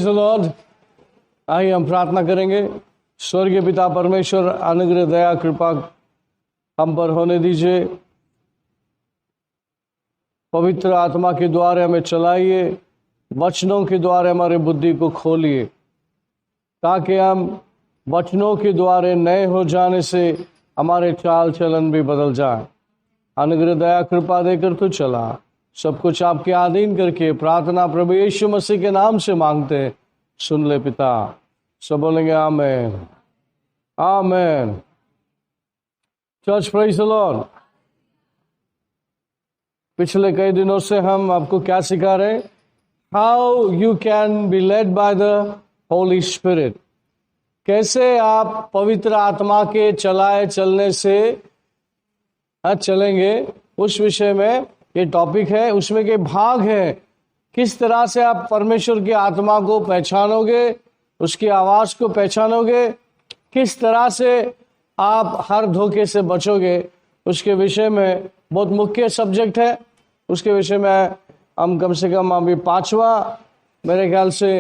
Praise the Lord. आइए हम प्रार्थना करेंगे। स्वर्गीय पिता परमेश्वर, अनुग्रह दया कृपा हम पर होने दीजिए। पवित्र आत्मा के द्वारा हमें चलाइए, वचनों के द्वारा हमारे बुद्धि को खोलिए, ताकि हम वचनों के द्वारा नए हो जाने से हमारे चाल चलन भी बदल जाए। अनुग्रह दया कृपा देकर तो चला, सब कुछ आपके अधीन करके प्रार्थना प्रभु यीशु मसीह के नाम से मांगते हैं, सुन ले पिता। सब बोलेंगे amen, amen. Church praise the Lord. पिछले कई दिनों से हम आपको क्या सिखा रहे हैं? How you can be led by the Holi spirit. कैसे आप पवित्र आत्मा के चलाए चलने से चलेंगे, उस विषय में ये टॉपिक है। उसमें के भाग है, किस तरह से आप परमेश्वर की आत्मा को पहचानोगे, उसकी आवाज को पहचानोगे, किस तरह से आप हर धोखे से बचोगे, उसके विषय में बहुत मुख्य सब्जेक्ट है। उसके विषय में हम कम से कम अभी 5वां मेरे ख्याल से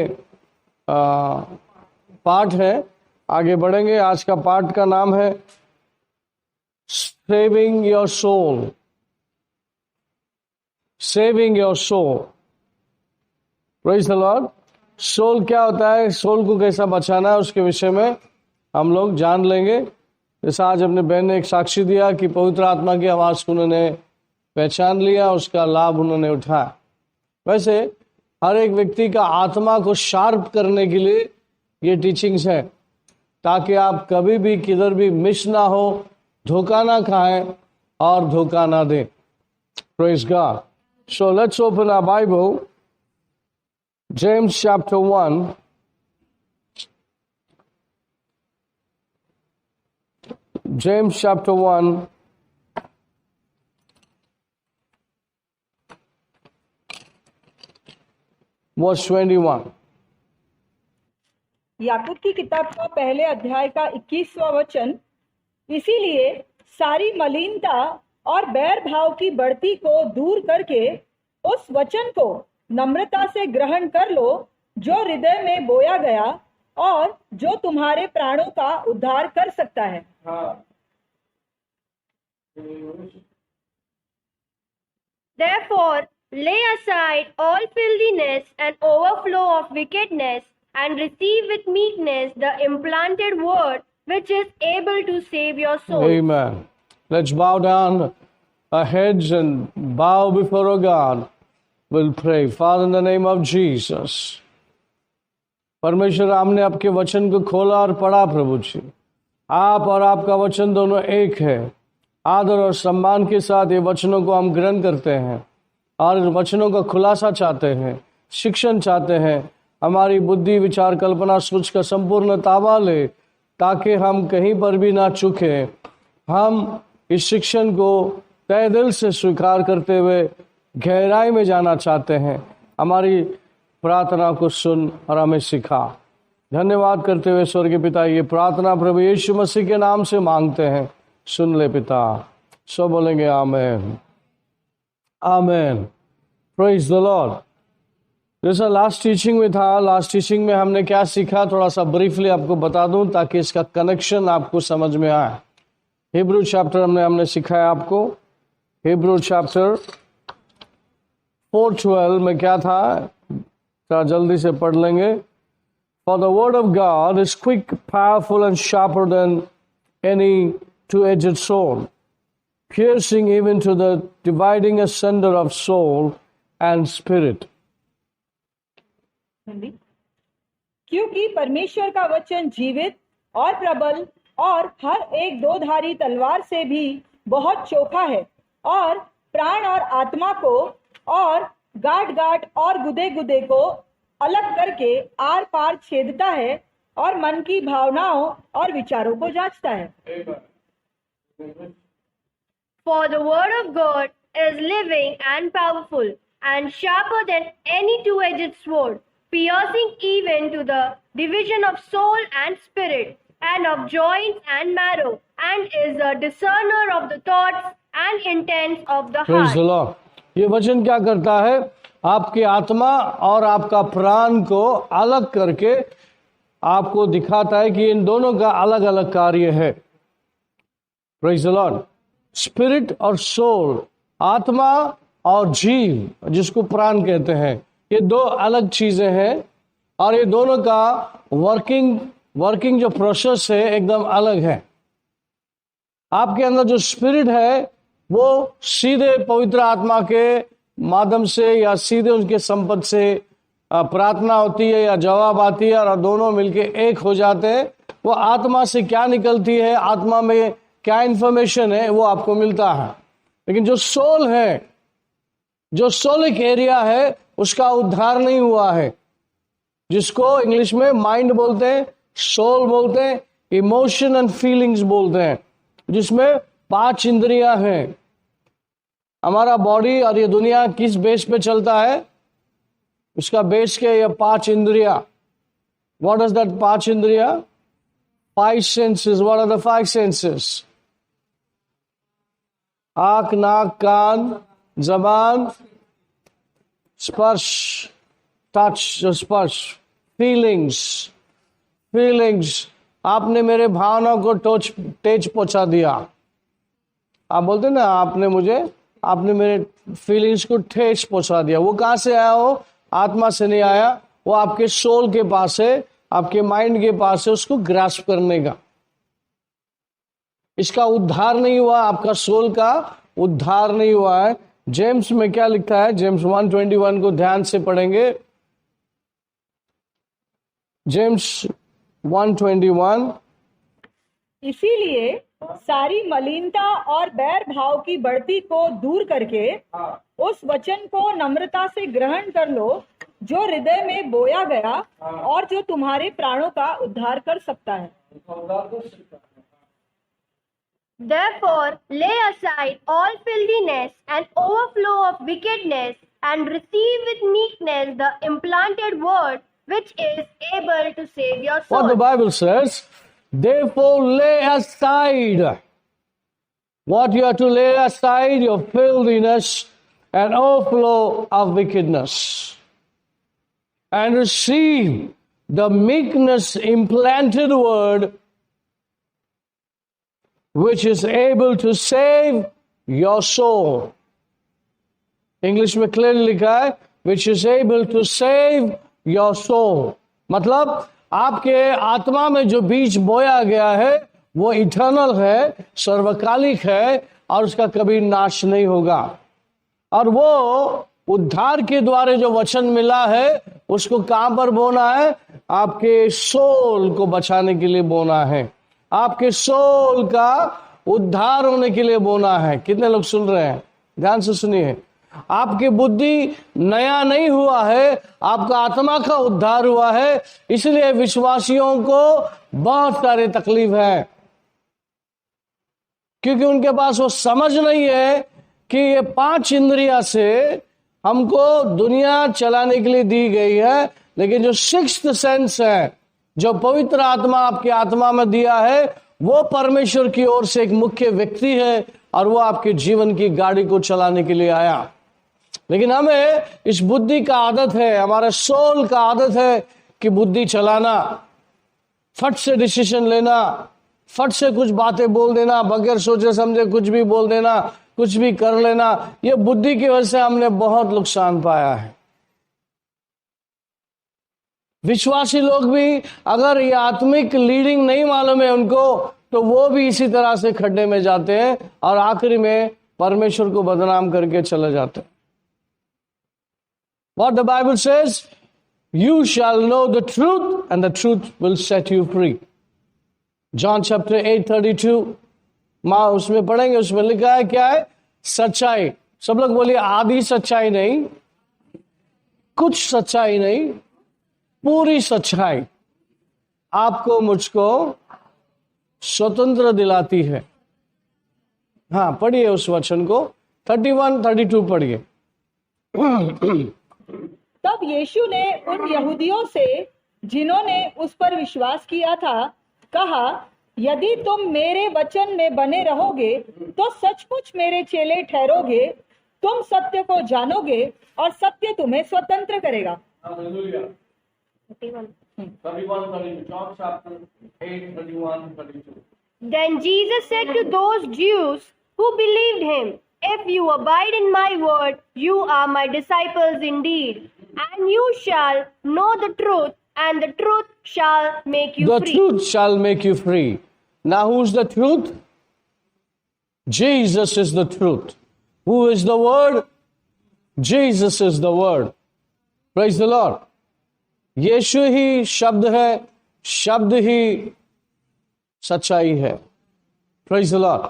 पार्ट है, आगे बढ़ेंगे। आज का पार्ट का नाम है saving your soul. Saving your soul. Praise the Lord. Soul क्या होता है, सोल को कैसा बचाना है, उसके विषय में हम लोग जान लेंगे। जैसा आज अपने बहन ने एक साक्षी दिया कि पवित्र आत्मा की आवाज को उन्होंने पहचान लिया, उसका लाभ उन्होंने उठाया। वैसे हर एक व्यक्ति का आत्मा को शार्प करने के लिए ये टीचिंग्स है, ताकि आप कभी भी किधर भी मिस ना हो, धोखा ना खाएं और धोखा ना दें। Praise God. So let's open our Bible, James chapter 1. James chapter 1. Verse 21. याकूब की किताब का पहले अध्याय का 21वां वचन। इसीलिए सारी मलिनता और बैर भाव की बढ़ती को दूर करके उस वचन को नम्रता से ग्रहण कर लो, जो हृदय में बोया गया और जो तुम्हारे प्राणों का उद्धार कर सकता है। Therefore, lay aside all filthiness and overflow of wickedness, and receive with meekness the implanted word, which is able to save your soul. Amen. Let's bow down our heads and bow before our God. We'll pray. Father, in the name of Jesus. परमेश्वर, हमने आपके वचन को खोला और पढ़ा। प्रभु जी, आप और आपका वचन दोनों एक है। आदर और सम्मान के साथ ये वचनों को हम ग्रहण करते हैं और इन वचनों का खुलासा चाहते हैं, शिक्षण चाहते हैं। हमारी बुद्धि, विचार, कल्पना, सोच का संपूर्ण ताबा ले, ताकि हम कहीं पर भी ना चूके। हम इस शिक्षण को तहे दिल से स्वीकार करते हुए गहराई में जाना चाहते हैं। हमारी प्रार्थना को सुन और हमें सिखा। धन्यवाद करते हुए स्वर्गीय पिता, ये प्रार्थना प्रभु यीशु मसीह के नाम से मांगते हैं, सुन ले पिता। सब बोलेंगे amen, amen. Praise the Lord. जैसा लास्ट टीचिंग में था, लास्ट टीचिंग में हमने क्या सीखा, थोड़ा सा ब्रीफली आपको बता दूं ताकि इसका कनेक्शन आपको समझ में आए। हिब्रू चैप्टर हमने सिखाया आपको। हिब्रू चैप्टर 4:12 में क्या था, थोड़ा जल्दी से पढ़ लेंगे। For the word of God is quick, powerful and sharper than any two-edged sword, piercing even to the dividing asunder of soul and spirit. क्योंकि परमेश्वर का वचन जीवित और प्रबल और हर एक दोधारी तलवार से भी बहुत चोखा है, और प्राण और आत्मा को और गांठ और गुदे गुदे को अलग करके आर पार छेदता है और मन की भावनाओं और विचारों को जांचता है। For the word of God is living and powerful and sharper than any two-edged sword, piercing even to the division of soul and spirit and of joints and marrow, and is a discerner of the thoughts and intents of the Praise the heart. Lord. ये वचन क्या करता है, आपकी आत्मा और आपका प्राण को अलग करके आपको दिखाता है कि इन दोनों का अलग अलग कार्य है। Praise the Lord. स्पिरिट और सोल, आत्मा और जीव जिसको प्राण कहते हैं, ये दो अलग चीजें हैं और ये दोनों का वर्किंग जो प्रोसेस है एकदम अलग है। आपके अंदर जो स्पिरिट है वो सीधे पवित्र आत्मा के माध्यम से या सीधे उनके संपद से प्रार्थना होती है या जवाब आती है और दोनों मिलके एक हो जाते हैं। वो आत्मा से क्या निकलती है, आत्मा में क्या इंफॉर्मेशन है, वो आपको मिलता है। लेकिन जो सोल है, जो सोलिक एरिया है, उसका उद्धार नहीं हुआ है, जिसको इंग्लिश में माइंड बोलते हैं, सोल बोलते हैं, इमोशन एंड फीलिंग्स बोलते हैं, जिसमें 5 इंद्रियां हैं। हमारा बॉडी और ये दुनिया किस बेस पे चलता है? उसका बेस के ये 5 इंद्रिया। व्हाट इज दैट 5 इंद्रिया? 5 senses. What are the 5 senses? आंख, नाक, कान, जबान, स्पर्श, टच, स्पर्श, फीलिंग्स। आपने मेरे भावना को टेच पहुंचा दिया। आप बोलते ना, आपने मेरे फीलिंग्स को ठेस पहुंचा दिया। वो कहां से आया? हो आत्मा से नहीं आया, वो आपके सोल के पास है, आपके माइंड के पास है, उसको ग्रास्प करने का। इसका उद्धार नहीं हुआ, आपका सोल का उद्धार नहीं हुआ है। जेम्स में क्या लिखा है? जेम्स 1:21 को ध्यान से पढ़ेंगे। जेम्स 1:21। इसीलिए सारी मलिनता और बैर भाव की बढ़ती को दूर करके उस वचन को नम्रता से ग्रहण कर लो जो हृदय में बोया गया और जो तुम्हारे प्राणों का उद्धार कर सकता है। Therefore, lay aside all filthiness and overflow of wickedness, and receive with meekness the implanted word, which is able to save your soul. What the Bible says, therefore lay aside. What you have to lay aside? Your filthiness and overflow of wickedness, and receive the meekness implanted word, which is able to save your soul. English में clearly लिखा है, which is able to save your soul। मतलब आपके आत्मा में जो बीज बोया गया है वो इटर्नल है, सर्वकालिक है और उसका कभी नाश नहीं होगा। और वो उद्धार के द्वारा जो वचन मिला है उसको कहां पर बोना है? आपके सोल को बचाने के लिए बोना है, आपके सोल का उद्धार होने के लिए बोना है। कितने लोग सुन रहे हैं? ध्यान से सुनिए। आपकी बुद्धि नया नहीं हुआ है, आपका आत्मा का उद्धार हुआ है। इसलिए विश्वासियों को बहुत सारे तकलीफ है, क्योंकि उनके पास वो समझ नहीं है कि ये 5 इंद्रिया से हमको दुनिया चलाने के लिए दी गई है, लेकिन जो 6th सेंस है, जो पवित्र आत्मा आपकी आत्मा में दिया है, वो परमेश्वर की ओर से एक मुख्य व्यक्ति है और वो आपके जीवन की गाड़ी को चलाने के लिए आया। लेकिन हमें इस बुद्धि का आदत है, हमारे सोल का आदत है कि बुद्धि चलाना, फट से डिसीजन लेना, फट से कुछ बातें बोल देना, बगैर सोचे समझे कुछ भी बोल देना, कुछ भी कर लेना। ये बुद्धि की वजह से हमने बहुत नुकसान पाया है। विश्वासी लोग भी अगर ये आत्मिक लीडिंग नहीं मालूम है उनको, तो वो भी इसी तरह से खड्डे में जाते हैं और आखिरी में परमेश्वर को बदनाम करके चले जाते हैं। What the Bible says, you shall know the truth and the truth will set you free. John chapter 8:32, माँ उसमें पढ़ेंगे, उसमें लिखा है क्या है? सच्चाई। सब लोग बोलिए आधी सच्चाई नहीं, कुछ सच्चाई नहीं, पूरी सच्चाई आपको मुझको स्वतंत्र दिलाती है। हाँ, पढ़िए उस वचन को, 31-32 पढ़िए। तब यीशु ने उन यहूदियों से जिन्होंने उस पर विश्वास किया था कहा, यदि तुम मेरे वचन में बने रहोगे तो सचमुच मेरे चेले ठहरोगे, तुम सत्य को जानोगे और सत्य तुम्हें स्वतंत्र करेगा। Hallelujah. 31. 31, 32. John chapter 8, 31, 32. Then Jesus said to those Jews who believed him, "If you abide in my word, you are my disciples indeed, and you shall know the truth, and the truth shall make you The free." truth shall make you free. Now, who's the truth? Jesus is the truth. Who is the word? Jesus is the word. Praise the Lord. यीशु ही शब्द है, शब्द ही सच्चाई है. Praise the Lord.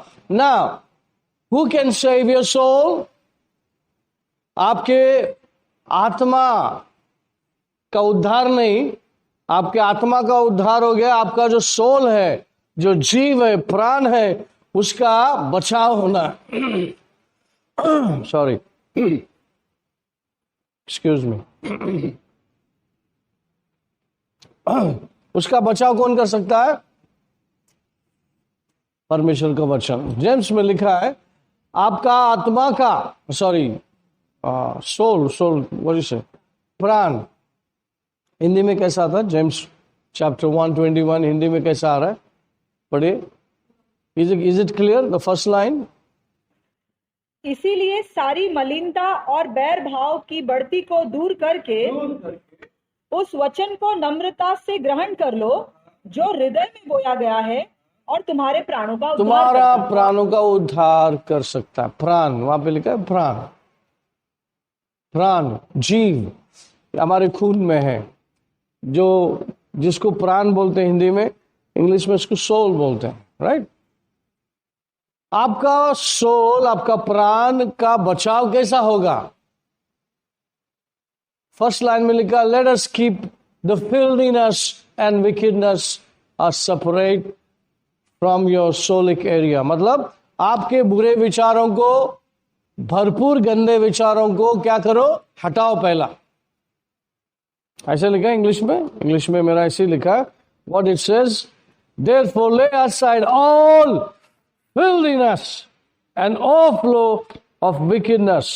Now, who can save your soul? आपके आत्मा का उद्धार नहीं, आपके आत्मा का उद्धार हो गया. आपका जो सोल है, जो जीव है, प्राण है, उसका बचाव होना. Sorry, excuse me. उसका बचाव कौन कर सकता है? परमेश्वर का वचन. जेम्स में लिखा है आपका आत्मा का, sorry, soul what is it, प्राण. हिंदी में कैसा आता है? जेम्स चैप्टर 1:21 हिंदी में कैसा आ रहा है? पढ़िए. Is it clear? The first line. इसीलिए सारी मलिनता और बैर भाव की बढ़ती को दूर करके उस वचन को नम्रता से ग्रहण कर लो जो हृदय में बोया गया है और तुम्हारे प्राणों का उद्धार तुम्हारा करता है। प्राणों का उद्धार कर सकता है. प्राण, वहां पे लिखा है प्राण. प्राण, जीव हमारे खून में है, जो जिसको प्राण बोलते हैं हिंदी में, इंग्लिश में इसको सोल बोलते हैं. राइट. आपका सोल, आपका प्राण का बचाव कैसा होगा? फर्स्ट लाइन में लिखा, let us keep the filthiness and wickedness are separate from your soulic area. मतलब आपके बुरे विचारों को, भरपूर गंदे विचारों को क्या करो? हटाओ पहला. ऐसे लिखा है इंग्लिश में. इंग्लिश में मेरा ऐसे लिखा है, व्हाट इट सेज, देयरफॉर ले aside all filthiness and overflow of wickedness.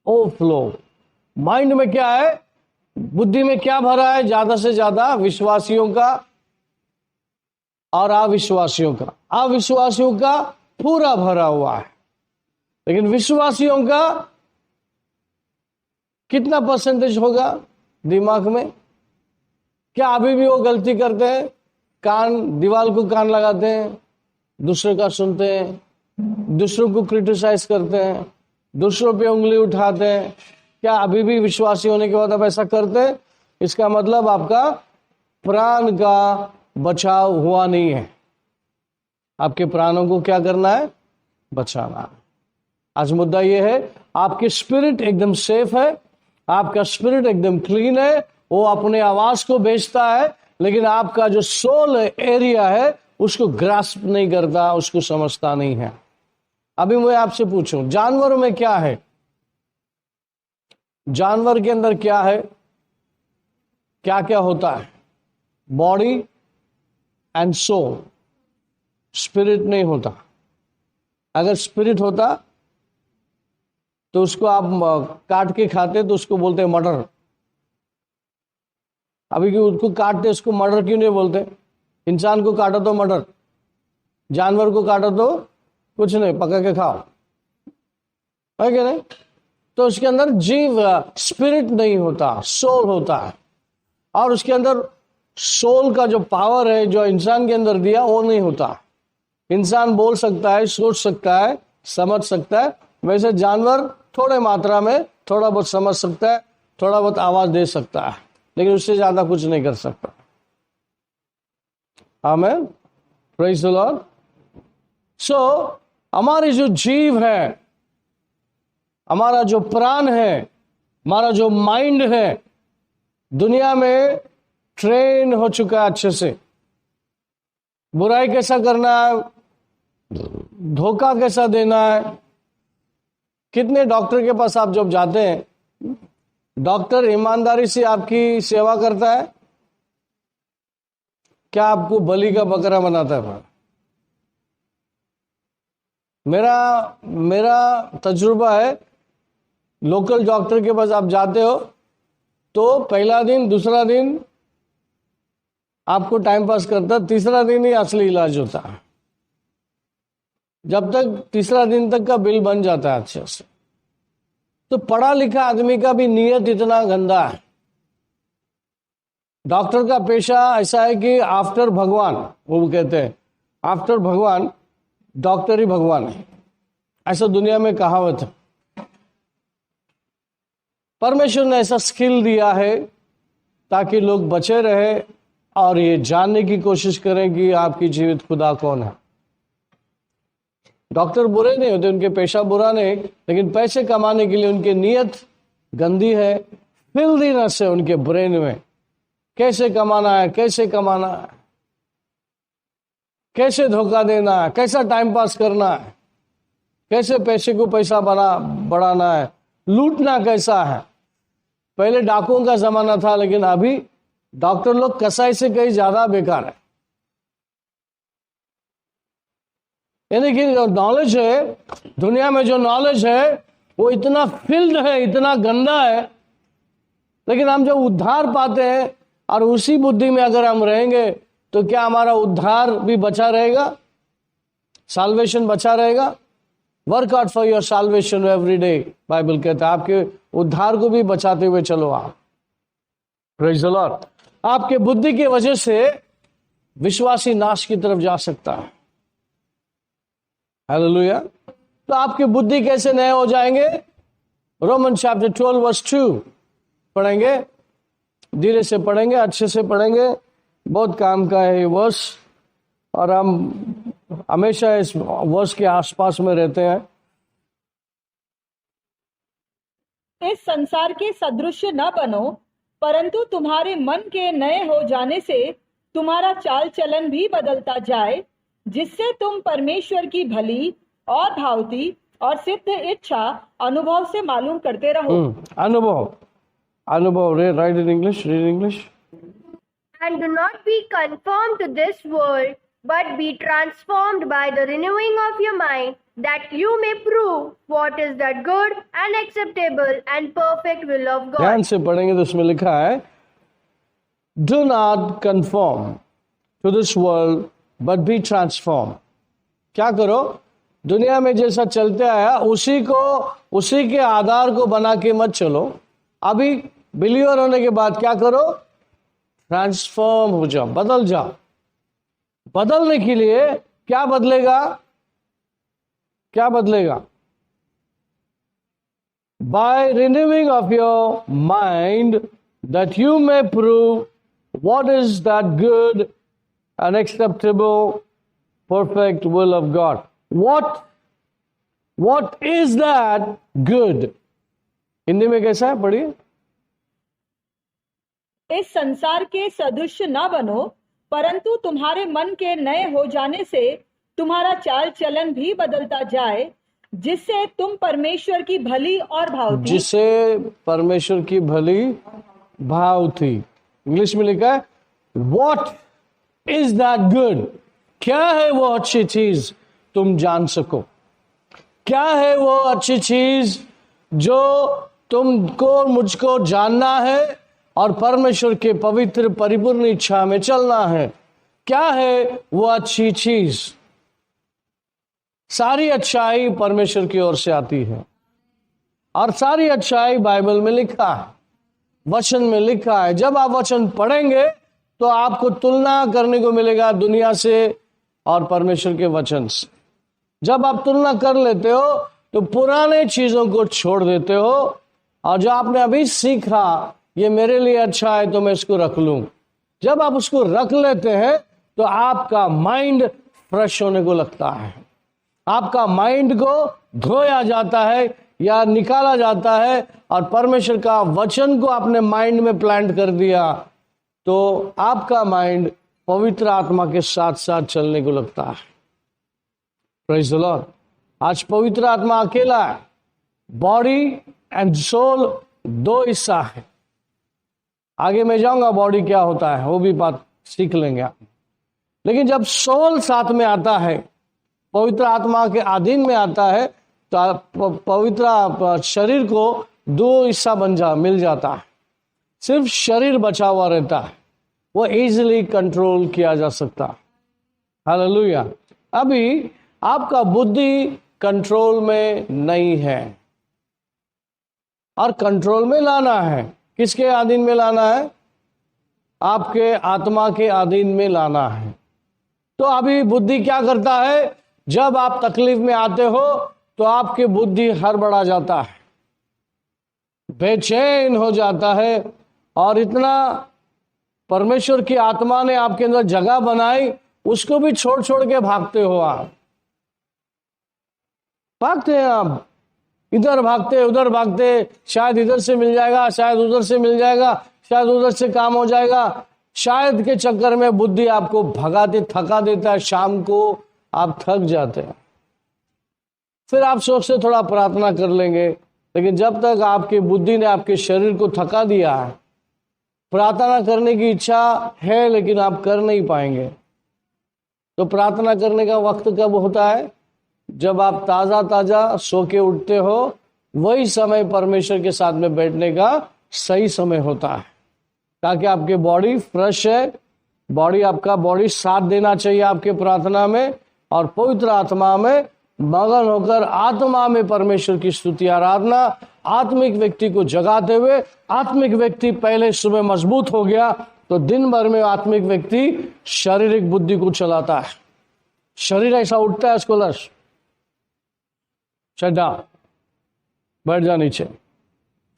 Overflow. Mind में क्या है? बुद्धि में क्या भरा है? ज्यादा से ज्यादा विश्वासियों का और अविश्वासियों का. अविश्वासियों का पूरा भरा हुआ है, लेकिन विश्वासियों का कितना परसेंटेज होगा दिमाग में? क्या अभी भी वो गलती करते हैं? कान, दीवार को कान लगाते हैं, दूसरे का सुनते हैं, दूसरों को क्रिटिसाइज करते हैं, दूसरों पे उंगली उठाते हैं. क्या अभी भी विश्वासी होने के बाद आप ऐसा करते हैं? इसका मतलब आपका प्राण का बचाव हुआ नहीं है. आपके प्राणों को क्या करना है? बचाना. आज मुद्दा यह है, आपकी स्पिरिट एकदम सेफ है, आपका स्पिरिट एकदम क्लीन है, वो अपने आवाज को भेजता है, लेकिन आपका जो सोल एरिया है उसको ग्रास्प नहीं करता, उसको समझता नहीं है. अभी मैं आपसे पूछूं, जानवरों में क्या है? जानवर के अंदर क्या है? क्या क्या होता है? Body and soul. स्पिरिट नहीं होता. अगर स्पिरिट होता तो उसको आप काट के खाते तो उसको बोलते हैं मर्डर. अभी क्यों उसको काटते, उसको मर्डर क्यों नहीं बोलते? इंसान को काटा तो मर्डर, जानवर को काटा तो कुछ नहीं, पका के खाओ, है कि नहीं? तो उसके अंदर जीव, स्पिरिट नहीं होता, सोल होता है. और उसके अंदर सोल का जो पावर है, जो इंसान के अंदर दिया, वो नहीं होता. इंसान बोल सकता है, सोच सकता है, समझ सकता है. वैसे जानवर थोड़े मात्रा में थोड़ा बहुत समझ सकता है, थोड़ा बहुत आवाज दे सकता है, लेकिन उससे ज्यादा कुछ नहीं कर सकता. Amen. Praise the Lord. So हमारी जो जीव है, हमारा जो प्राण है, हमारा जो माइंड है, दुनिया में ट्रेन हो चुका है अच्छे से. बुराई कैसा करना है, धोखा कैसा देना है. कितने डॉक्टर के पास आप जब जाते हैं, डॉक्टर ईमानदारी से आपकी सेवा करता है? क्या आपको बलि का बकरा बनाता है? मेरा तजुर्बा है, लोकल डॉक्टर के पास आप जाते हो तो पहला दिन दूसरा दिन आपको टाइम पास करता, तीसरा दिन ही असली इलाज होता है। जब तक तीसरा दिन तक का बिल बन जाता है अच्छे से। तो पढ़ा लिखा आदमी का भी नीयत इतना गंदा है। डॉक्टर का पेशा ऐसा है कि आफ्टर भगवान, वो कहते हैं आफ्टर भगवान डॉक्टर ही भगवान है, ऐसा दुनिया में कहावत है। परमेश्वर ने ऐसा स्किल दिया है ताकि लोग बचे रहे और ये जानने की कोशिश करें कि आपकी जीवित खुदा कौन है। डॉक्टर बुरे नहीं होते, उनके पेशा बुरा नहीं, लेकिन पैसे कमाने के लिए उनकी नीयत गंदी है, फिल्दीनेस है उनके ब्रेन में। कैसे कमाना है, कैसे कमाना है, कैसे धोखा देना है, कैसा टाइम पास करना है, कैसे पैसे को पैसा बढ़ाना है, लूटना कैसा है। पहले डाकुओं का जमाना था, लेकिन अभी डॉक्टर लोग कसाई से कहीं ज्यादा बेकार है। यानी कि जो नॉलेज है दुनिया में, जो नॉलेज है वो इतना फिल्ड है, इतना गंदा है, लेकिन हम जब उद्धार पाते हैं और उसी बुद्धि में अगर हम रहेंगे तो क्या हमारा उद्धार भी बचा रहेगा, साल्वेशन बचा रहेगा। Work out for your salvation every day, Bible कहता है। आपके उद्धार को भी बचाते हुए चलो आप। Praise the Lord. आपके बुद्धि की वजह से विश्वासी नाश की तरफ जा सकता है। हालेलुया। तो आपकी बुद्धि कैसे नए हो जाएंगे? रोमन चैप्टर 12 वर्स 2 पढ़ेंगे, धीरे से पढ़ेंगे, अच्छे से पढ़ेंगे, बहुत काम का है ये वर्स, और हम हमेशा इस वर्स के आसपास में रहते हैं। इस संसार के सदृश न बनो, परंतु तुम्हारे मन के नए हो जाने से तुम्हारा चाल चलन भी बदलता जाए, जिससे तुम परमेश्वर की भली और भावती और सिद्ध इच्छा अनुभव से मालूम करते रहो। अनुभव right in English, read English. And do not be conformed to this world, but be transformed by the renewing of your mind, that you may prove what is that good and acceptable and perfect will of God. ध्यान से पढ़ेंगे तो इसमें लिखा है, do not conform to this world, but be transformed. क्या करो? दुनिया में जैसा चलते आया उसी के आधार को बना के मत चलो। अभी बिलीवर होने के बाद क्या करो? ट्रांसफॉर्म हो जाओ, बदल जाओ। बदलने के लिए क्या बदलेगा? क्या बदलेगा? By renewing of your mind, that you may prove what is that good and acceptable perfect will of God. What is that good? Hindi में कैसा है, पढ़िए। इस संसार के सदृश न बनो, परंतु तुम्हारे मन के नए हो जाने से तुम्हारा चाल चलन भी बदलता जाए, जिससे तुम परमेश्वर की भली और भावती, जिससे परमेश्वर की भली भावती, इंग्लिश में लिखा है व्हाट इज दैट गुड। क्या है वो अच्छी चीज तुम जान सको? क्या है वो अच्छी चीज जो तुमको मुझको जानना है और परमेश्वर के पवित्र परिपूर्ण इच्छा में चलना है? क्या है वो अच्छी चीज? सारी अच्छाई परमेश्वर की ओर से आती है, और सारी अच्छाई बाइबल में लिखा है, वचन में लिखा है। जब आप वचन पढ़ेंगे तो आपको तुलना करने को मिलेगा दुनिया से और परमेश्वर के वचन से। जब आप तुलना कर लेते हो तो पुराने चीजों को छोड़ देते हो, और जो आपने अभी सीखा ये मेरे लिए अच्छा है तो मैं इसको रख लूं। जब आप उसको रख लेते हैं तो आपका माइंड फ्रेश होने को लगता है, आपका माइंड को धोया जाता है या निकाला जाता है, और परमेश्वर का वचन को आपने माइंड में प्लांट कर दिया तो आपका माइंड पवित्र आत्मा के साथ साथ चलने को लगता है। Praise the Lord. आज पवित्र आत्मा अकेला है, बॉडी एंड सोल दो हिस्सा है। आगे मैं जाऊंगा बॉडी क्या होता है, वो भी बात सीख लेंगे आप। लेकिन जब सोल साथ में आता है पवित्र आत्मा के अधीन में आता है तो पवित्र शरीर को दो हिस्सा मिल जाता है। सिर्फ शरीर बचा हुआ रहता है, वो इजीली कंट्रोल किया जा सकता है। हालेलुया। अभी आपका बुद्धि कंट्रोल में नहीं है और कंट्रोल में लाना है। किसके अधीन में लाना है? आपके आत्मा के अधीन में लाना है। तो अभी बुद्धि क्या करता है? जब आप तकलीफ में आते हो तो आपकी बुद्धि हड़बड़ा जाता है, बेचैन हो जाता है, और इतना परमेश्वर की आत्मा ने आपके अंदर जगह बनाई, उसको भी छोड़ छोड़ के भागते हो। आप भागते हैं, आप इधर भागते उधर भागते, शायद इधर से मिल जाएगा, शायद उधर से मिल जाएगा, शायद उधर से काम हो जाएगा। शायद के चक्कर में बुद्धि आपको भगाते थका देता है। शाम को आप थक जाते हैं, फिर आप सोचते थोड़ा प्रार्थना कर लेंगे, लेकिन जब तक आपकी बुद्धि ने आपके शरीर को थका दिया है, प्रार्थना करने की इच्छा है लेकिन आप कर नहीं पाएंगे। तो प्रार्थना करने का वक्त कब होता है? जब आप ताजा ताजा सो के उठते हो, वही समय परमेश्वर के साथ में बैठने का सही समय होता है, ताकि आपके बॉडी फ्रेश है। आपका बॉडी साथ देना चाहिए आपके प्रार्थना में, और पवित्र आत्मा में मगन होकर आत्मा में परमेश्वर की स्तुति आराधना, आत्मिक व्यक्ति को जगाते हुए। आत्मिक व्यक्ति पहले सुबह मजबूत हो गया तो दिन भर में आत्मिक व्यक्ति शारीरिक बुद्धि को चलाता है। शरीर ऐसा उठता है, उसको लश चढ़ा बैठ जा नीचे।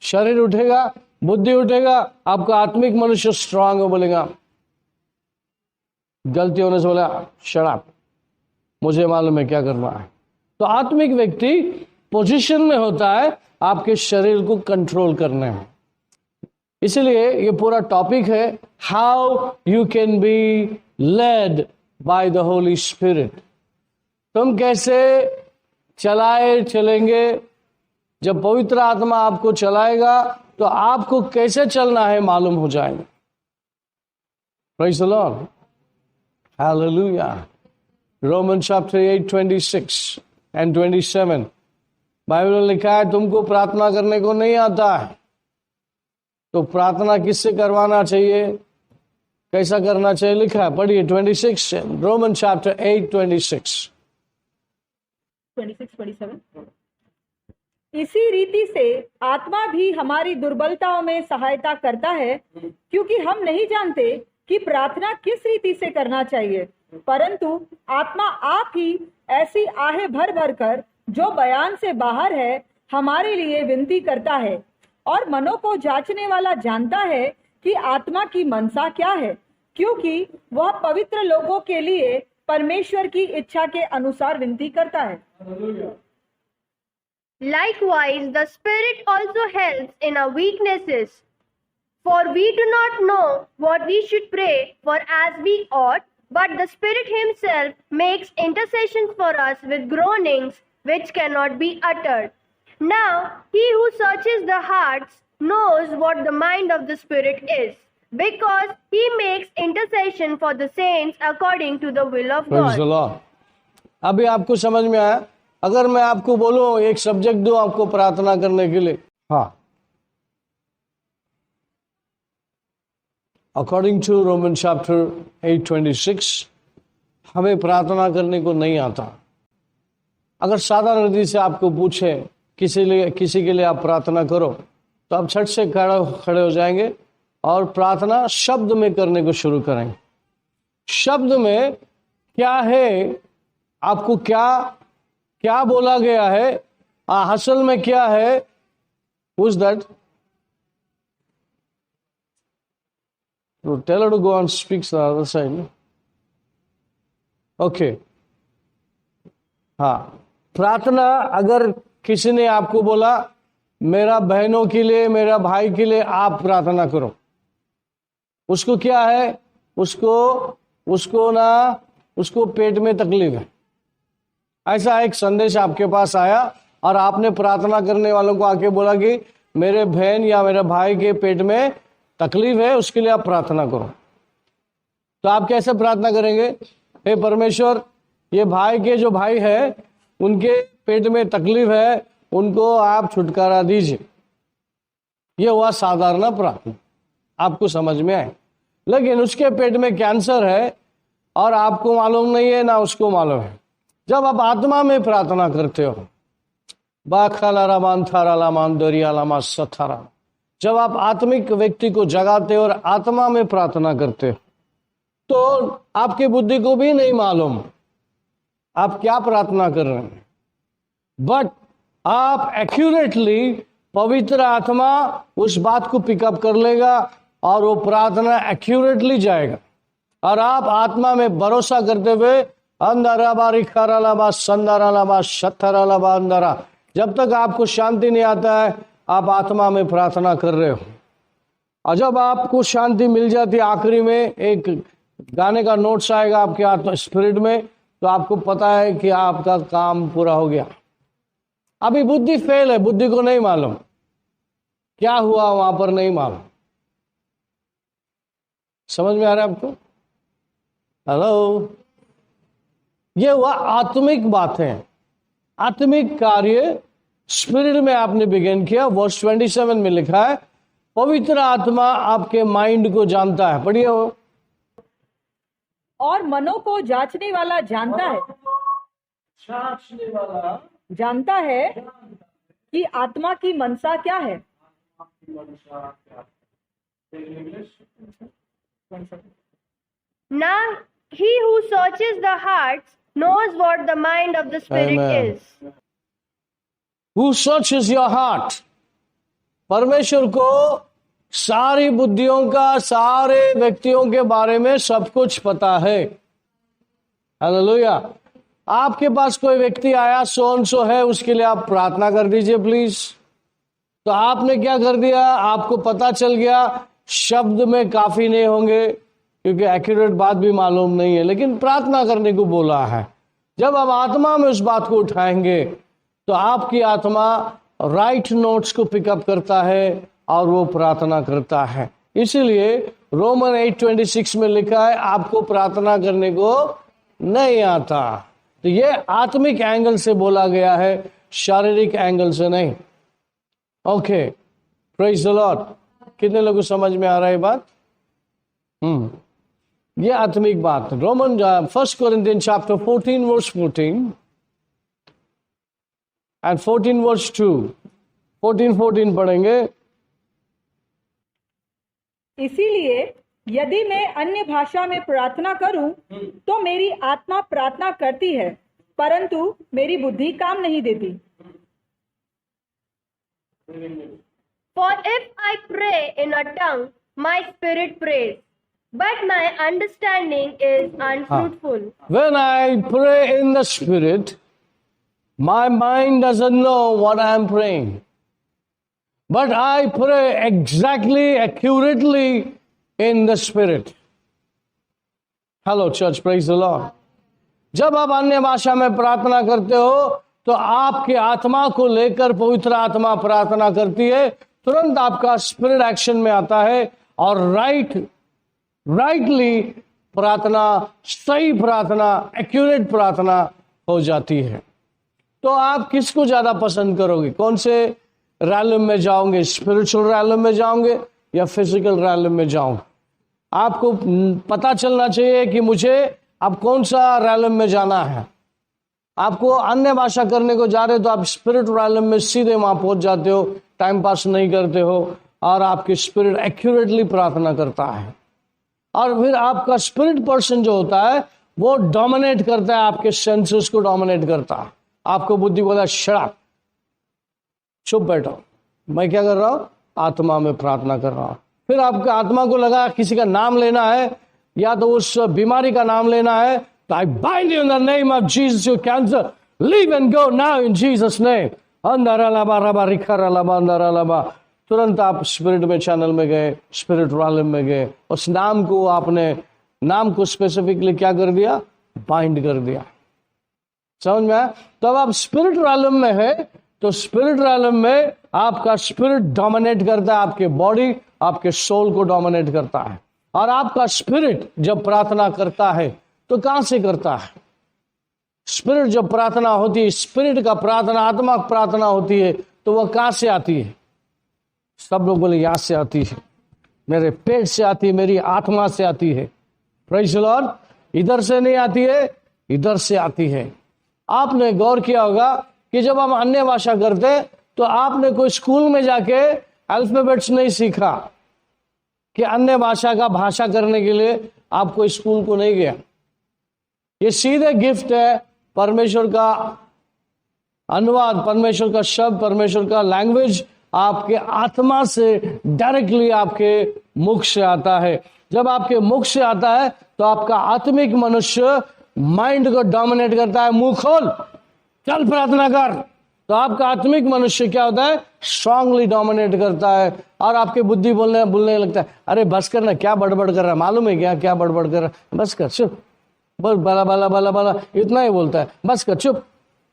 शरीर उठेगा, बुद्धि उठेगा, आपका आत्मिक मनुष्य स्ट्रांग हो, बोलेगा गलती होने से बोला शराब, मुझे मालूम है क्या करना है। तो आत्मिक व्यक्ति पोजीशन में होता है आपके शरीर को कंट्रोल करने में। इसलिए ये पूरा टॉपिक है how you can be led by the Holi spirit. तुम कैसे चलेंगे? जब पवित्र आत्मा आपको चलाएगा तो आपको कैसे चलना है मालूम हो जाएगा। Praise the Lord, hallelujah. Roman chapter 8:26 and 27 Bible में लिखा है तुमको प्रार्थना करने को नहीं आता है, तो प्रार्थना किससे करवाना चाहिए, कैसा करना चाहिए? लिखा है, पढ़िए 26 रोमन चैप्टर 8:26 27। इसी रीति से आत्मा भी हमारी दुर्बलताओं में सहायता करता है, क्योंकि हम नहीं जानते कि प्रार्थना किस रीति से करना चाहिए, परंतु आत्मा आप ही ऐसी आहें भर भर कर जो बयान से बाहर है हमारे लिए विनती करता है। और मनों को जांचने वाला जानता है कि आत्मा की मनसा क्या है, क्योंकि वह पवित्र लोगों के लिए परमेश्वर की इच्छा के अनुसार विनती करता है। Likewise, the Spirit also helps in our weaknesses. For we do not know what we should pray for as we ought, but the Spirit Himself makes intercession for us with groanings which cannot be uttered. Now, He who searches the hearts knows what the mind of the Spirit is, because He makes intercession for the saints according to the will of Praise the God. Lord. अभी आपको समझ में आया? अगर मैं आपको बोलूं एक सब्जेक्ट दो आपको प्रार्थना करने के लिए, हाँ, अकॉर्डिंग टू रोमन चैप्टर 8:26 हमें प्रार्थना करने को नहीं आता। अगर साधारण रीति से आपको पूछे किसी के लिए आप प्रार्थना करो, तो आप छठ से खड़े हो जाएंगे और प्रार्थना शब्द में करने को शुरू करेंगे। शब्द में क्या है, आपको क्या बोला गया है, असल में क्या है, who's that? Tell her to go and speak the other side. Okay. हाँ, प्रार्थना अगर किसी ने आपको बोला मेरा बहनों के लिए, मेरा भाई के लिए आप प्रार्थना करो, उसको क्या है, उसको पेट में तकलीफ है, ऐसा एक संदेश आपके पास आया और आपने प्रार्थना करने वालों को आके बोला कि मेरे बहन या मेरे भाई के पेट में तकलीफ है, उसके लिए आप प्रार्थना करो। तो आप कैसे प्रार्थना करेंगे? हे परमेश्वर, ये भाई के जो भाई है उनके पेट में तकलीफ है, उनको आप छुटकारा दीजिए। ये हुआ साधारण प्रार्थना, आपको समझ में आए। लेकिन उसके पेट में कैंसर है और आपको मालूम नहीं है ना उसको मालूम है। जब आप आत्मा में प्रार्थना करते हो, जब आप आत्मिक व्यक्ति को जगाते हो और आत्मा में प्रार्थना करते हो, तो आपकी बुद्धि को भी नहीं मालूम आप क्या प्रार्थना कर रहे हैं, बट आप एक्यूरेटली पवित्र आत्मा उस बात को पिकअप कर लेगा और वो प्रार्थना एक्यूरेटली जाएगा। और आप आत्मा में भरोसा करते हुए अंदरा बारी खरालाबा संदरालाबा शथरालाबा अंदरा, जब तक आपको शांति नहीं आता है आप आत्मा में प्रार्थना कर रहे हो। और जब आपको शांति मिल जाती है, आखिरी में एक गाने का नोट्स आएगा आपके आत्मा स्पिरिट में, तो आपको पता है कि आपका काम पूरा हो गया। अभी बुद्धि फेल है, बुद्धि को नहीं मालूम क्या हुआ वहां पर, नहीं मालूम। समझ में आ रहा है आपको? हेलो, ये हुआ आत्मिक बातें, आत्मिक कार्य स्पिरिट में आपने बिगिन किया। वर्स 27 में लिखा है पवित्र आत्मा आपके माइंड को जानता है। पढ़िए हो। और मनों को जांचने वाला जानता है कि आत्मा की मनसा क्या है। Now he who searches the hearts knows what the mind of the Spirit Amen. is. Who searches your heart? परमेश्वर को सारी बुद्धियों का, सारे व्यक्तियों के बारे में सब कुछ पता है। हालेलुया। आपके पास कोई व्यक्ति आया, सो है, उसके लिए आप प्रार्थना कर दीजिए प्लीज। तो आपने क्या कर दिया, आपको पता चल गया। शब्द में काफी नहीं होंगे क्योंकि एक्यूरेट बात भी मालूम नहीं है, लेकिन प्रार्थना करने को बोला है। जब आप आत्मा में उस बात को उठाएंगे तो आपकी आत्मा राइट नोट्स को पिकअप करता है और वो प्रार्थना करता है। इसीलिए रोमन 8:26 में लिखा है आपको प्रार्थना करने को नहीं आता। तो ये आत्मिक एंगल से बोला गया है, शारीरिक एंगल से नहीं। Okay, praise the Lord. कितने लोगों को समझ में आ रहा है बात? ये आत्मिक बात। Roman 1 Corinthians chapter 14 verse 14 and 14 verse 2, 14 पढ़ेंगे। इसीलिए यदि मैं अन्य भाषा में प्रार्थना करूं तो मेरी आत्मा प्रार्थना करती है, परंतु मेरी बुद्धि काम नहीं देती। For if I pray in a tongue, my spirit prays, but my understanding is unfruitful. When I pray in the spirit, my mind doesn't know what I am praying, but I pray exactly, accurately in the spirit. Hello church, praise the Lord. जब आप अन्य भाषा में प्रार्थना करते हो तो आपके आत्मा को लेकर पवित्र आत्मा प्रार्थना करती है, तुरंत आपका स्पिरिट एक्शन में आता है और राइटली प्रार्थना, सही प्रार्थना, एक्यूरेट प्रार्थना हो जाती है। तो आप किसको ज्यादा पसंद करोगे? कौन से रैलम में जाओगे? स्पिरिचुअल रैलम में जाओगे या फिजिकल रैलम में जाओगे? आपको पता चलना चाहिए कि मुझे अब कौन सा रैलम में जाना है। आपको अन्य भाषा करने को जा रहे हो तो आप स्पिरिट रैलम में सीधे वहां पहुंच जाते हो, टाइम पास नहीं करते हो और आपकी स्पिरिट एक्यूरेटली प्रार्थना करता है। और फिर आपका स्पिरिट पर्सन जो होता है वो डोमिनेट करता है, आपके सेंसेस को डोमिनेट करता है। आपको बुद्धि बोला है शराब, चुप बैठो, मैं क्या कर रहा हूं? आत्मा में प्रार्थना कर रहा हूं। फिर आपके आत्मा को लगा किसी का नाम लेना है या तो उस बीमारी का नाम लेना है, तो I bind you in the name of Jesus, your cancer leave and go now in Jesus name. अंदरालाबा रबा रिखरालाबा अंदरालाबा, तुरंत आप स्पिरिट में चैनल में गए, स्पिरिट रैलम में गए। उस नाम को आपने, नाम को स्पेसिफिकली क्या कर दिया? बाइंड कर दिया। समझ में आया? तब आप स्पिरिट रैलम में है तो स्पिरिट रैलम में आपका स्पिरिट डोमिनेट करता है, आपके बॉडी, आपके सोल को डोमिनेट करता है। और आपका स्पिरिट जब प्रार्थना करता है तो कहां से करता है? स्पिरिट जब प्रार्थना होती है, स्पिरिट का प्रार्थना, आत्मा की प्रार्थना होती है, तो वह कहां से आती है? सब लोग बोले यहां से आती है, मेरे पेट से आती है, मेरी आत्मा से आती है। Praise the Lord. इधर से नहीं आती है, इधर से आती है। आपने गौर किया होगा कि जब हम अन्य भाषा करते तो आपने कोई स्कूल में जाके अल्फाबेट्स नहीं सीखा, कि अन्य भाषा का भाषा करने के लिए आप कोई स्कूल को नहीं गया। ये सीधे गिफ्ट है, परमेश्वर का अनुवाद, परमेश्वर का शब्द, परमेश्वर का लैंग्वेज आपके आत्मा से डायरेक्टली आपके मुख से आता है। जब आपके मुख से आता है तो आपका आत्मिक मनुष्य माइंड को डोमिनेट करता है। मुंह खोल, चल प्रार्थना कर, तो आपका आत्मिक मनुष्य क्या होता है? स्ट्रांगली डोमिनेट करता है और आपके बुद्धि बोलने लगता है, अरे बस करना, क्या बड़बड़ कर रहा है, मालूम है क्या क्या बड़बड़ कर रहा है, बस कर, चुप, बस बाला बाला बाला बाला इतना ही बोलता है, बस कर, चुप।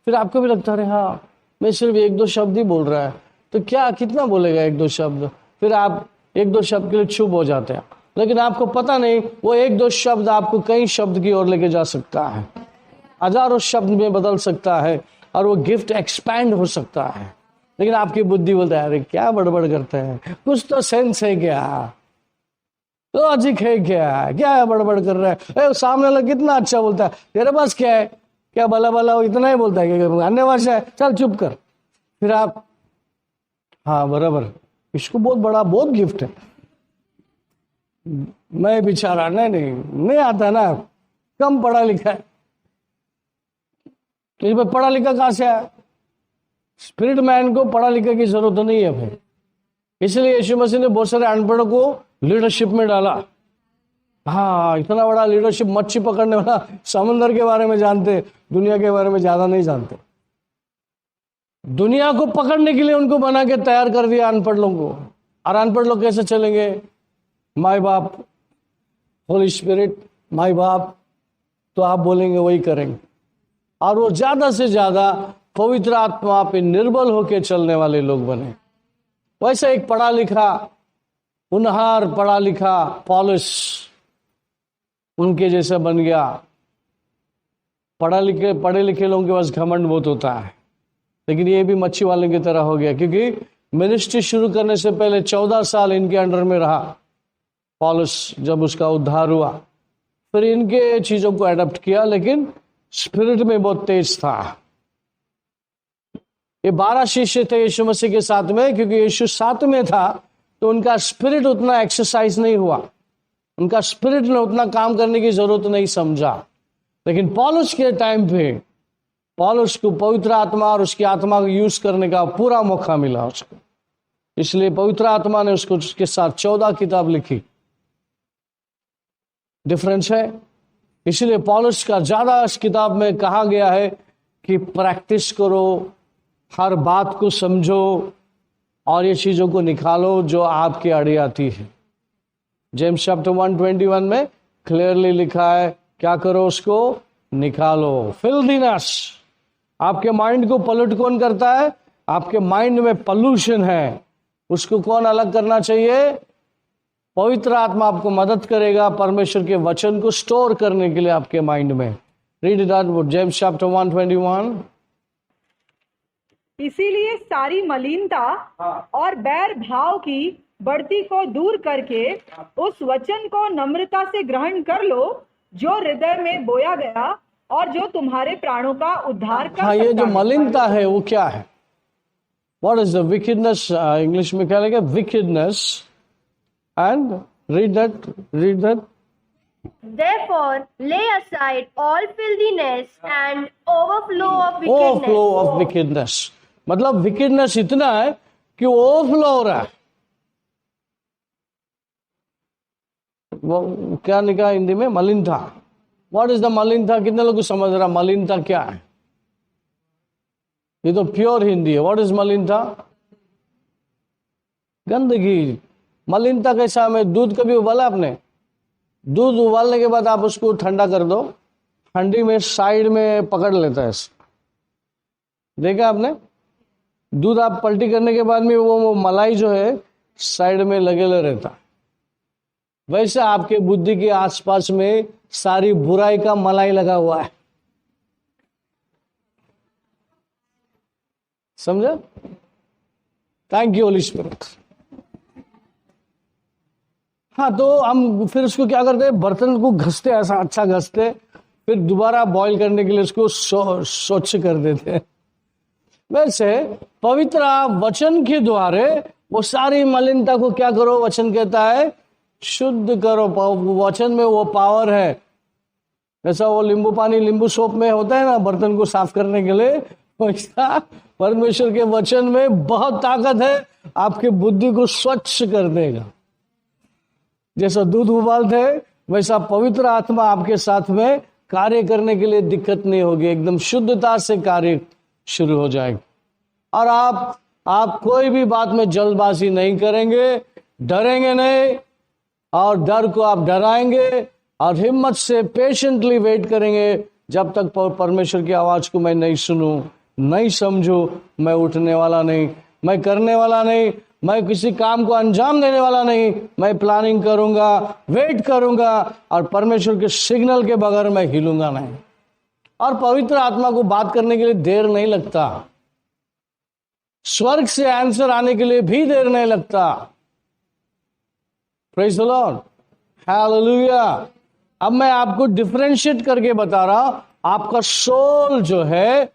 फिर आपको भी लगता है हाँ मैं सिर्फ एक दो शब्द ही बोल रहा है, तो क्या कितना बोलेगा एक दो शब्द, फिर आप एक दो शब्द के लिए चुप हो जाते हैं। लेकिन आपको पता नहीं वो एक दो शब्द आपको कई शब्द की ओर लेके जा सकता है, हजारों शब्द में बदल सकता है और वो गिफ्ट एक्सपैंड हो सकता है। लेकिन आपकी बुद्धि बोलता है अरे क्या बड़बड़ करते हैं, कुछ तो सेंस है क्या, लॉजिक है क्या, क्या बड़बड़ कर रहा है, सामने वाला कितना अच्छा बोलता है, तेरे पास क्या है, क्या भला भला वो इतना ही बोलता है कि अन्य भाषा है, चल चुप कर। फिर आप हाँ बराबर, इसको बहुत गिफ्ट है, मैं बेचारा नहीं आता ना, कम पढ़ा लिखा है, तो इसमें पढ़ा लिखा कहां से आया? स्पिरिट मैन को पढ़ा लिखा की जरूरत नहीं है भाई। इसलिए यीशु मसीह ने बहुत सारे अनपढ़ों को लीडरशिप में डाला। हाँ, इतना बड़ा लीडरशिप, मच्छी पकड़ने वाला, समुद्र के बारे में जानते, दुनिया के बारे में ज्यादा नहीं जानते। दुनिया को पकड़ने के लिए उनको बना के तैयार कर दिया अनपढ़ लोगों को। और अनपढ़ लोग कैसे चलेंगे? माई बाप, होली स्पिरिट, माई बाप, तो आप बोलेंगे वही करेंगे। और वो ज्यादा से ज्यादा पवित्र आत्मा पे निर्बल होकर चलने वाले लोग बने। वैसे एक पढ़ा लिखा, उन्हार पढ़ा लिखा पॉलुस उनके जैसा बन गया। पढ़े लिखे लोगों के पास घमंड बहुत होता है, लेकिन ये भी मच्छी वाले की तरह हो गया, क्योंकि मिनिस्ट्री शुरू करने से पहले 14 साल इनके अंडर में रहा पॉलुस। जब उसका उद्धार हुआ फिर इनके चीजों को एडप्ट किया, लेकिन स्पिरिट में बहुत तेज था। ये 12 शिष्य थे यीशु मसीह के साथ में, क्योंकि यीशु साथ में था तो उनका स्पिरिट उतना एक्सरसाइज नहीं हुआ, उनका स्पिरिट ने उतना काम करने की जरूरत नहीं समझा। लेकिन पौलुस के टाइम पे पौलुस को पवित्र आत्मा और उसकी आत्मा को यूज करने का पूरा मौका मिला उसको, इसलिए पवित्र आत्मा ने उसके साथ 14 किताब लिखी। डिफरेंस है। इसलिए पौलुस का ज्यादा इस किताब में कहा गया है कि प्रैक्टिस करो, हर बात को समझो और ये चीजों को निकालो जो आपके आड़े आती है। जेम्स चैप्टर 1:21 में क्लियरली लिखा है, क्या करो? उसको निकालो। फिल्दीनेस, आपके माइंड को पॉल्यूट कौन करता है? आपके माइंड में पॉल्यूशन है, उसको कौन अलग करना चाहिए? पवित्र आत्मा आपको मदद करेगा परमेश्वर के वचन को स्टोर करने के लिए आपके माइंड में। Read it out, James chapter 1:21। इसीलिए सारी मलिनता और बैर भाव की बढ़ती को दूर करके उस वचन को नम्रता से ग्रहण कर लो जो हृदय में बोया गया और जो तुम्हारे प्राणों का उद्धार कर सकता है। ये जो मलिनता है वो क्या है? What is the wickedness? English में क्या लगेगा? Wickedness. And read that. Therefore, lay aside all filthiness and overflow of wickedness. मतलब विकेडनेस इतना है कि ओवरफ्लो हो रहा है। वो क्या लिखा हिंदी में? मलिनता। व्हाट इज द मलिनता? कितने लोग समझ रहा मलिनता क्या है? ये तो प्योर हिंदी है। व्हाट इज मलिनता? गंदगी। मलिनता कैसा? में दूध कभी उबाला आपने? दूध उबालने के बाद आप उसको ठंडा कर दो, ठंडी में साइड में पकड़ लेता है। देखा आपने? दूध आप पलटी करने के बाद में वो मलाई जो है साइड में लगेला रहता। वैसे आपके बुद्धि के आसपास में सारी बुराई का मलाई लगा हुआ है। समझा? Thank you Holi spirit. हाँ, तो हम फिर उसको क्या करते, बर्तन को घसते, ऐसा अच्छा घसते, फिर दोबारा बॉईल करने के लिए उसको स्वच्छ कर देते। वैसे पवित्र वचन के द्वारे वो सारी मलिनता को क्या करो, वचन कहता है शुद्ध करो। वचन में वो पावर है। जैसा वो नींबू पानी, नींबू सोप में होता है ना बर्तन को साफ करने के लिए, वैसा परमेश्वर के वचन में बहुत ताकत है, आपके बुद्धि को स्वच्छ कर देगा। जैसा दूध उबालते वैसा पवित्र आत्मा आपके साथ में कार्य करने के लिए दिक्कत नहीं होगी, एकदम शुद्धता से कार्य शुरू हो जाएगा। और आप कोई भी बात में जल्दबाजी नहीं करेंगे, डरेंगे नहीं, और डर को आप डराएंगे और हिम्मत से पेशेंटली वेट करेंगे जब तक परमेश्वर की आवाज को मैं नहीं सुनूं, नहीं समझूं। मैं उठने वाला नहीं, मैं करने वाला नहीं, मैं किसी काम को अंजाम देने वाला नहीं। मैं प्लानिंग करूंगा, वेट करूंगा, और परमेश्वर के सिग्नल के बगैर मैं हिलूंगा नहीं। और पवित्र आत्मा को बात करने के लिए देर नहीं लगता, स्वर्ग से आंसर आने के लिए भी देर नहीं लगता। Praise the Lord, hallelujah. अब मैं आपको डिफरेंशिएट करके बता रहा हूं, आपका सोल जो है,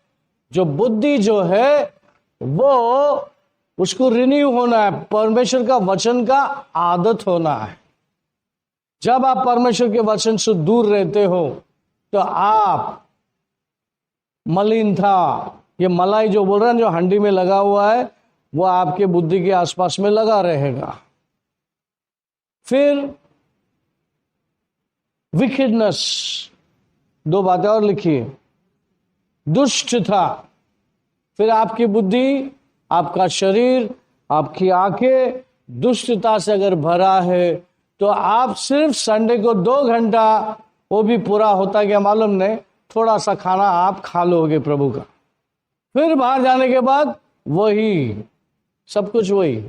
जो बुद्धि जो है, वो उसको रिन्यू होना है, परमेश्वर का वचन का आदत होना है। जब आप परमेश्वर के वचन से दूर रहते हो तो आप मलिन था, ये मलाई जो बोल रहे हैं, जो हंडी में लगा हुआ है, वो आपके बुद्धि के आसपास में लगा रहेगा। फिर विकेडनेस, दो बातें और लिखिए, दुष्ट था। फिर आपकी बुद्धि, आपका शरीर, आपकी आंखें दुष्टता से अगर भरा है तो आप सिर्फ संडे को 2 घंटा, वो भी पूरा होता क्या मालूम नहीं, थोड़ा सा खाना आप खा लोगे प्रभु का, फिर बाहर जाने के बाद वही सब कुछ वही,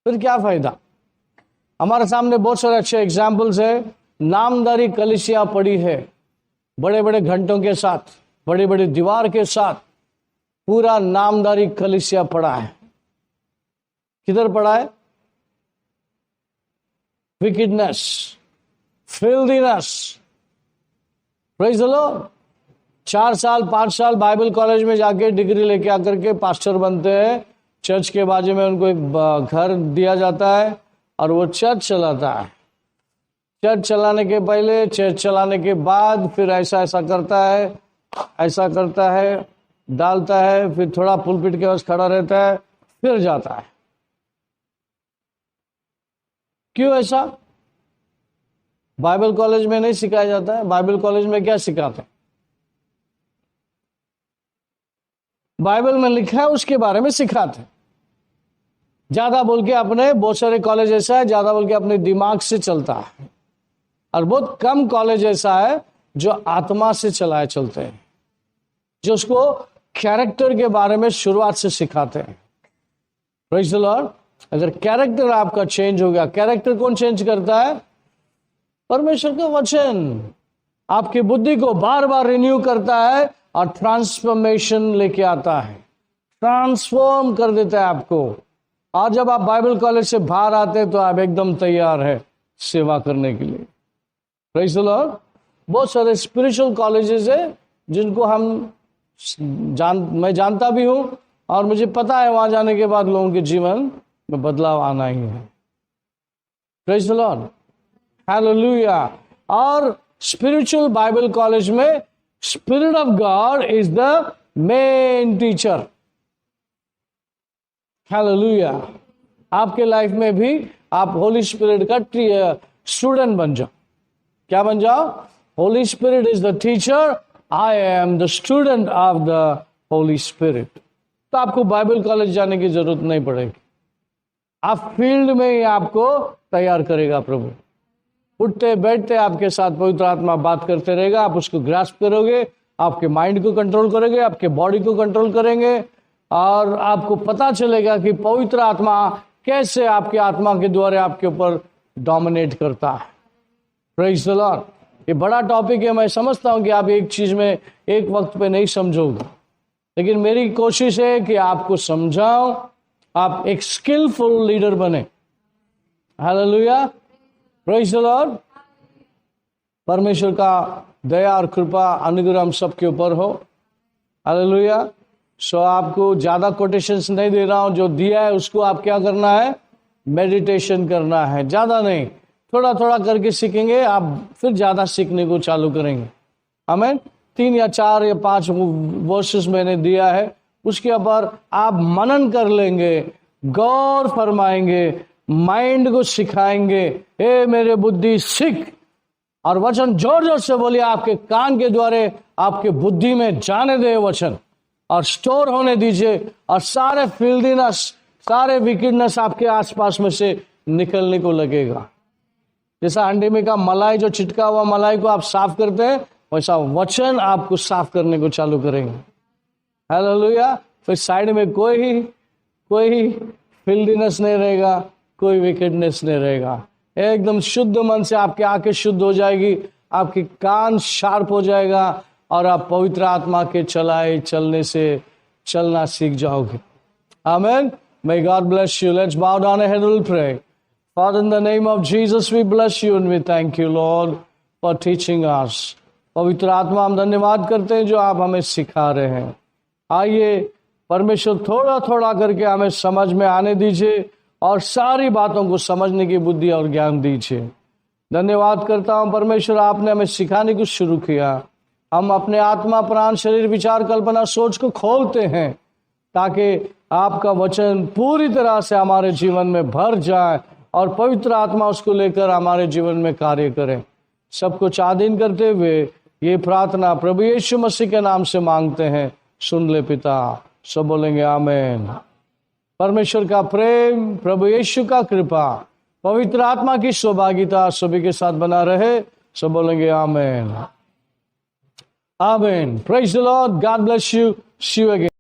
फिर क्या फायदा? हमारे सामने बहुत सारे अच्छे एग्जाम्पल्स है। नामदारी कलीसिया पड़ी है, बड़े बड़े घंटों के साथ, बड़ी बड़ी दीवार के साथ, पूरा नामदारी कलीसिया पड़ा है। किधर पड़ा है? Wickedness, filthiness. Praise the Lord. 4 साल 5 साल बाइबल कॉलेज में जाके डिग्री लेके आकर के पास्टर बनते हैं, चर्च के बाजू में उनको एक घर दिया जाता है और वो चर्च चलाता है। चर्च चलाने के पहले, चर्च चलाने के बाद फिर ऐसा ऐसा करता है, ऐसा करता है, डालता है, फिर थोड़ा पुलपिट के पास खड़ा रहता है, फिर जाता है। क्यों ऐसा? बाइबल कॉलेज में नहीं सिखाया जाता है। बाइबल कॉलेज में क्या सिखाते हैं? बाइबल में लिखा है उसके बारे में सिखाते हैं। ज्यादा बोल के अपने, बहुत सारे कॉलेज ऐसा है ज्यादा बोल के अपने दिमाग से चलता है, और बहुत कम कॉलेज ऐसा है जो आत्मा से चलाए चलते हैं, जो उसको कैरेक्टर के बारे में शुरुआत से सिखाते हैं। Praise the Lord. अगर कैरेक्टर आपका चेंज हो गया, कैरेक्टर कौन चेंज करता है? परमेश्वर का वचन आपकी बुद्धि को बार बार रिन्यू करता है और ट्रांसफॉर्मेशन लेके आता है, ट्रांसफॉर्म कर देता है आपको। और जब आप बाइबल कॉलेज से बाहर आते हैं तो आप एकदम तैयार है सेवा करने के लिए। Praise the Lord. बहुत सारे स्पिरिचुअल कॉलेजेस है जिनको हम मैं जानता भी हूं, और मुझे पता है वहां जाने के बाद लोगों के जीवन में बदलाव आना ही है। Praise the Lord, hallelujah. और स्पिरिचुअल बाइबल कॉलेज में spirit of God is the main teacher. Hallelujah. आपके लाइफ में भी आप होली स्पिरिट का स्टूडेंट बन जाओ। क्या बन जाओ? Holi spirit is the teacher, I am the student of the Holi spirit. तो आपको बाइबल कॉलेज जाने की जरूरत नहीं पड़ेगी, आप फील्ड में ही आपको तैयार करेगा प्रभु। उठते बैठते आपके साथ पवित्र आत्मा बात करते रहेगा, आप उसको ग्रास्प करोगे, आपके माइंड को कंट्रोल करेंगे, आपके बॉडी को कंट्रोल करेंगे, और आपको पता चलेगा कि पवित्र आत्मा कैसे आपके आत्मा के द्वारा आपके ऊपर डोमिनेट करता है। Praise the Lord. ये बड़ा टॉपिक है, मैं समझता हूं कि आप एक चीज में एक वक्त पे नहीं समझोगे, लेकिन मेरी कोशिश है कि आपको समझाऊं, आप एक स्किलफुल लीडर बने। Hallelujah, praise the Lord. परमेश्वर का दया और कृपा अनुग्रह हम सबके ऊपर हो। हालेलुया। सो आपको ज्यादा कोटेशंस नहीं दे रहा हूं, जो दिया है उसको आप क्या करना है, मेडिटेशन करना है, ज्यादा नहीं, थोड़ा थोड़ा करके सीखेंगे, आप फिर ज्यादा सीखने को चालू करेंगे। आमीन। 3 या 4 या 5 वर्सेस मैंने दिया है, उसके ऊपर आप मनन कर लेंगे, गौर फरमाएंगे, माइंड को सिखाएंगे। ए मेरे बुद्धि सीख, और वचन जोर जोर से बोलिए, आपके कान के द्वारे आपके बुद्धि में जाने दे वचन, और स्टोर होने दीजिए, और सारे फिल्दीनेस, सारे विकेडनेस आपके आसपास में से निकलने को लगेगा। जैसा अंडे में का मलाई, जो चिटका हुआ मलाई को आप साफ करते हैं, वैसा वचन आपको साफ करने को चालू करेंगे। हालेलुया। फिर साइड में कोई फिल्दीनेस नहीं रहेगा, कोई विकेडनेस नहीं रहेगा। एकदम शुद्ध मन से आपकी आंखें शुद्ध हो जाएगी, आपके कान शार्प हो जाएगा, और आप पवित्र आत्मा के चलने से चलना सीख जाओगे। आमीन। May God bless you. Let's bow down our head and we'll pray. Father, in the name of Jesus, we bless you and we thank you, Lord, for teaching us. पवित्र आत्मा, हम धन्यवाद करते हैं जो आप हमें सिखा रहे हैं। आइए परमेश्वर, थोड़ा थोड़ा करके हमें समझ में आने दीजिए, और सारी बातों को समझने की बुद्धि और ज्ञान दीजिए। धन्यवाद करता हूं परमेश्वर, आपने हमें सिखाने को शुरू किया। हम अपने आत्मा, प्राण, शरीर, विचार, कल्पना, सोच को खोलते हैं, ताकि आपका वचन पूरी तरह से हमारे जीवन में भर जाए, और पवित्र आत्मा उसको लेकर हमारे जीवन में कार्य करे। सब कुछ आधीन करते हुए ये प्रार्थना प्रभु यीशु मसीह के नाम से मांगते हैं, सुन ले पिता। सब बोलेंगे आमीन। परमेश्वर का प्रेम, प्रभु यीशु का कृपा, पवित्र आत्मा की सौभाग्यता सभी के साथ बना रहे। सब बोलेंगे आमीन। Amen. Praise the Lord. God bless you. See you again.